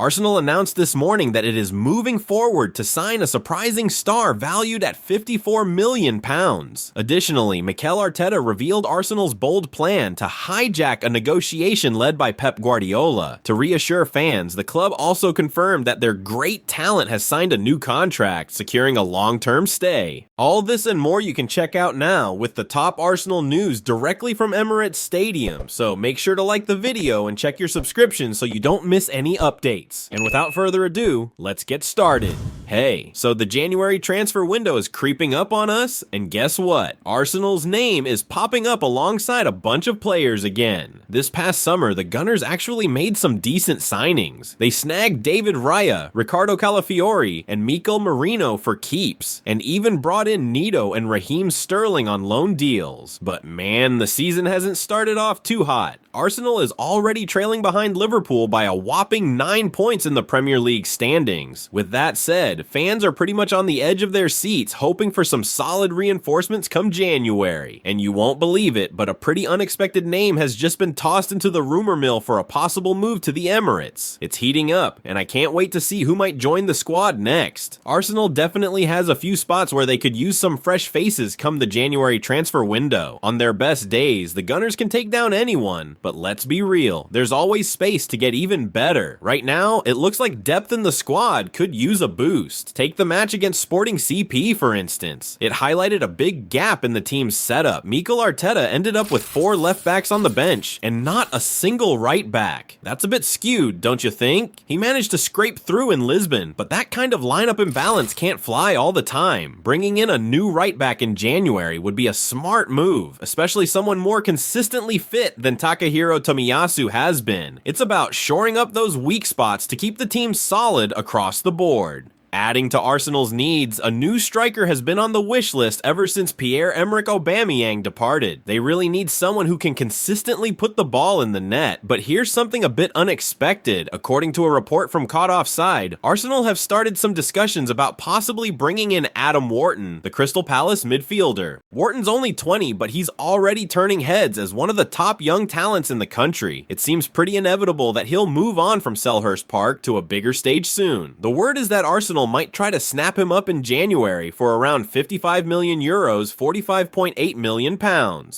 Arsenal announced this morning that it is moving forward to sign a surprising star valued at £54 million. Additionally, Mikel Arteta revealed Arsenal's bold plan to hijack a negotiation led by Pep Guardiola. To reassure fans, the club also confirmed that their great talent has signed a new contract, securing a long-term stay. All this and more you can check out now with the top Arsenal news directly from Emirates Stadium, so make sure to like the video and check your subscription so you don't miss any updates. And without further ado, let's get started. Hey, so the January transfer window is creeping up on us, and guess what? Arsenal's name is popping up alongside a bunch of players again. This past summer, the Gunners actually made some decent signings. They snagged David Raya, Riccardo Calafiori, and Mikel Merino for keeps, and even brought in Neto and Raheem Sterling on loan deals. But man, the season hasn't started off too hot. Arsenal is already trailing behind Liverpool by a whopping 9 points in the Premier League standings. With that said, fans are pretty much on the edge of their seats hoping for some solid reinforcements come January. And you won't believe it, but a pretty unexpected name has just been tossed into the rumor mill for a possible move to the Emirates. It's heating up, and I can't wait to see who might join the squad next. Arsenal definitely has a few spots where they could use some fresh faces come the January transfer window. On their best days, the Gunners can take down anyone, but let's be real, there's always space to get even better. Right now, it looks like depth in the squad could use a boost. Take the match against Sporting CP, for instance. It highlighted a big gap in the team's setup. Mikel Arteta ended up with 4 left backs on the bench and not a single right back. That's a bit skewed, don't you think? He managed to scrape through in Lisbon, but that kind of lineup imbalance can't fly all the time. Bringing in a new right back in January would be a smart move, especially someone more consistently fit than Takahiro Tomiyasu has been. It's about shoring up those weak spots to keep the team solid across the board. Adding to Arsenal's needs, a new striker has been on the wish list ever since Pierre-Emerick Aubameyang departed. They really need someone who can consistently put the ball in the net. But here's something a bit unexpected. According to a report from Caught Offside, Arsenal have started some discussions about possibly bringing in Adam Wharton, the Crystal Palace midfielder. Wharton's only 20, but he's already turning heads as one of the top young talents in the country. It seems pretty inevitable that he'll move on from Selhurst Park to a bigger stage soon. The word is that Arsenal might try to snap him up in January for around €55 million, £45.8 million.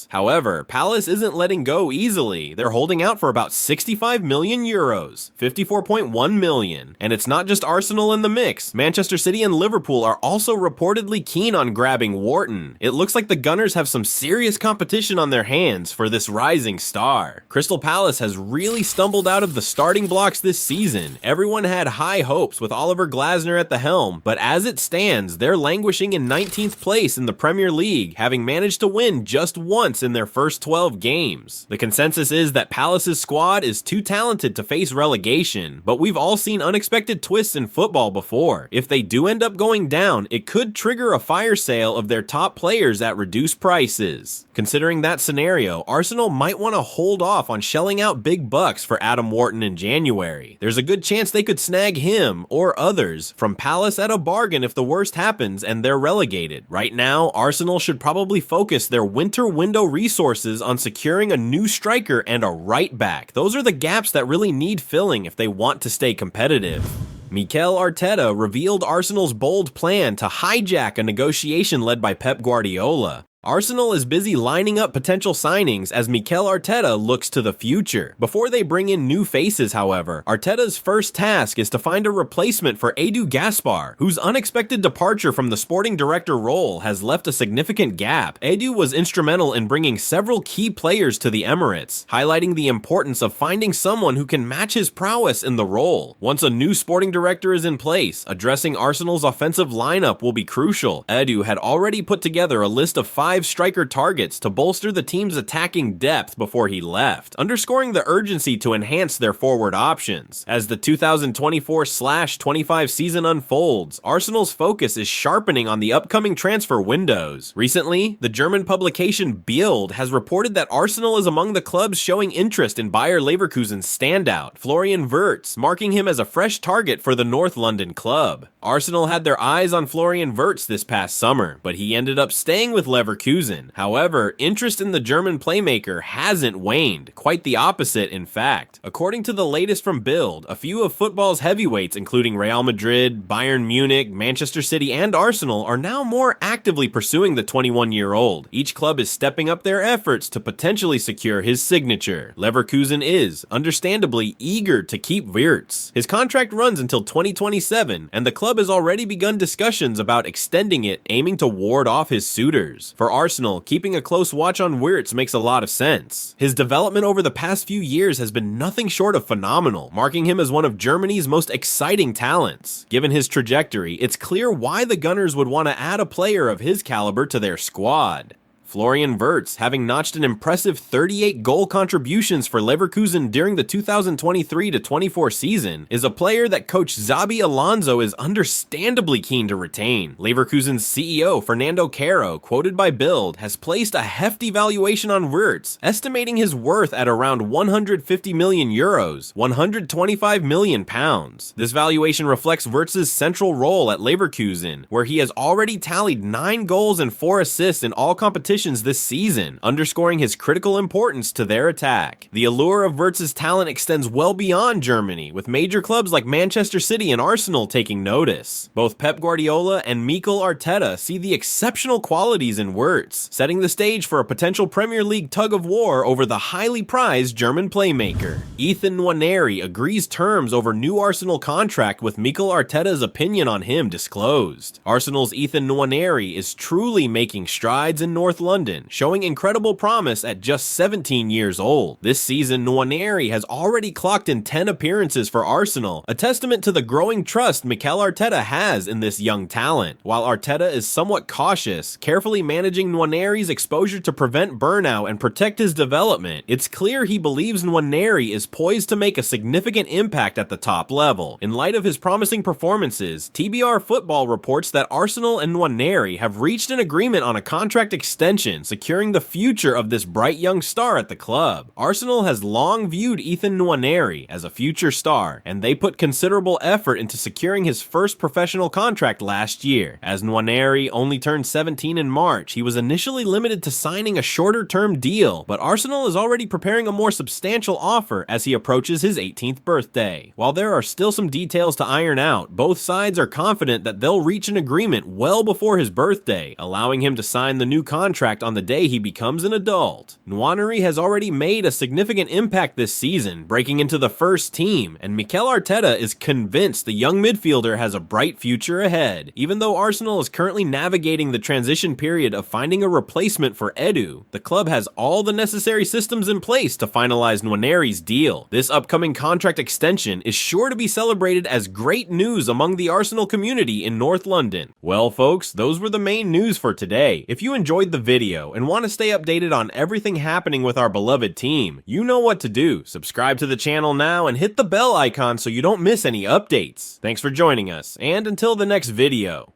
However, Palace isn't letting go easily. They're holding out for about €65 million, £54.1 million. And it's not just Arsenal in the mix. Manchester City and Liverpool are also reportedly keen on grabbing Wharton. It looks like the Gunners have some serious competition on their hands for this rising star. Crystal Palace has really stumbled out of the starting blocks this season. Everyone had high hopes with Oliver Glasner at the helm, but as it stands, they're languishing in 19th place in the Premier League, having managed to win just once in their first 12 games. The consensus is that Palace's squad is too talented to face relegation, but we've all seen unexpected twists in football before. If they do end up going down, it could trigger a fire sale of their top players at reduced prices. Considering that scenario, Arsenal might want to hold off on shelling out big bucks for Adam Wharton in January. There's a good chance they could snag him or others from Palace at a bargain if the worst happens and they're relegated. Right now, Arsenal should probably focus their winter window resources on securing a new striker and a right back. Those are the gaps that really need filling if they want to stay competitive. Mikel Arteta revealed Arsenal's bold plan to hijack a negotiation led by Pep Guardiola. Arsenal is busy lining up potential signings as Mikel Arteta looks to the future. Before they bring in new faces, however, Arteta's first task is to find a replacement for Edu Gaspar, whose unexpected departure from the sporting director role has left a significant gap. Edu was instrumental in bringing several key players to the Emirates, highlighting the importance of finding someone who can match his prowess in the role. Once a new sporting director is in place, addressing Arsenal's offensive lineup will be crucial. Edu had already put together a list of 5 striker targets to bolster the team's attacking depth before he left, underscoring the urgency to enhance their forward options. As the 2024/25 season unfolds, Arsenal's focus is sharpening on the upcoming transfer windows. Recently, the German publication Bild has reported that Arsenal is among the clubs showing interest in Bayer Leverkusen's standout, Florian Wirtz, marking him as a fresh target for the North London club. Arsenal had their eyes on Florian Wirtz this past summer, but he ended up staying with Leverkusen Leverkusen. However, interest in the German playmaker hasn't waned, quite the opposite in fact. According to the latest from Bild, a few of football's heavyweights including Real Madrid, Bayern Munich, Manchester City, and Arsenal are now more actively pursuing the 21-year-old. Each club is stepping up their efforts to potentially secure his signature. Leverkusen is, understandably, eager to keep Wirtz. His contract runs until 2027, and the club has already begun discussions about extending it, aiming to ward off his suitors. For Arsenal, keeping a close watch on Wirtz makes a lot of sense. His development over the past few years has been nothing short of phenomenal, marking him as one of Germany's most exciting talents. Given his trajectory, it's clear why the Gunners would want to add a player of his caliber to their squad. Florian Wirtz, having notched an impressive 38 goal contributions for Leverkusen during the 2023-24 season, is a player that coach Xabi Alonso is understandably keen to retain. Leverkusen's CEO Fernando Caro, quoted by Bild, has placed a hefty valuation on Wirtz, estimating his worth at around 150 million euros, 125 million pounds. This valuation reflects Wirtz's central role at Leverkusen, where he has already tallied 9 goals and 4 assists in all competitions this season, underscoring his critical importance to their attack. The allure of Wirtz's talent extends well beyond Germany, with major clubs like Manchester City and Arsenal taking notice. Both Pep Guardiola and Mikel Arteta see the exceptional qualities in Wirtz, setting the stage for a potential Premier League tug-of-war over the highly prized German playmaker. Ethan Nwaneri agrees terms over new Arsenal contract with Mikel Arteta's opinion on him disclosed. Arsenal's Ethan Nwaneri is truly making strides in North London, showing incredible promise at just 17 years old. This season, Nwaneri has already clocked in 10 appearances for Arsenal, a testament to the growing trust Mikel Arteta has in this young talent. While Arteta is somewhat cautious, carefully managing Nwaneri's exposure to prevent burnout and protect his development, it's clear he believes Nwaneri is poised to make a significant impact at the top level. In light of his promising performances, TBR Football reports that Arsenal and Nwaneri have reached an agreement on a contract extension, securing the future of this bright young star at the club. Arsenal has long viewed Ethan Nwaneri as a future star, and they put considerable effort into securing his first professional contract last year. As Nwaneri only turned 17 in March, he was initially limited to signing a shorter-term deal, but Arsenal is already preparing a more substantial offer as he approaches his 18th birthday. While there are still some details to iron out, both sides are confident that they'll reach an agreement well before his birthday, allowing him to sign the new contract on the day he becomes an adult. Nwaneri has already made a significant impact this season, breaking into the first team, and Mikel Arteta is convinced the young midfielder has a bright future ahead. Even though Arsenal is currently navigating the transition period of finding a replacement for Edu, the club has all the necessary systems in place to finalize Nwaneri's deal. This upcoming contract extension is sure to be celebrated as great news among the Arsenal community in North London. Well folks, those were the main news for today. If you enjoyed the video and want to stay updated on everything happening with our beloved team, you know what to do. Subscribe to the channel now and hit the bell icon so you don't miss any updates. Thanks for joining us, and until the next video.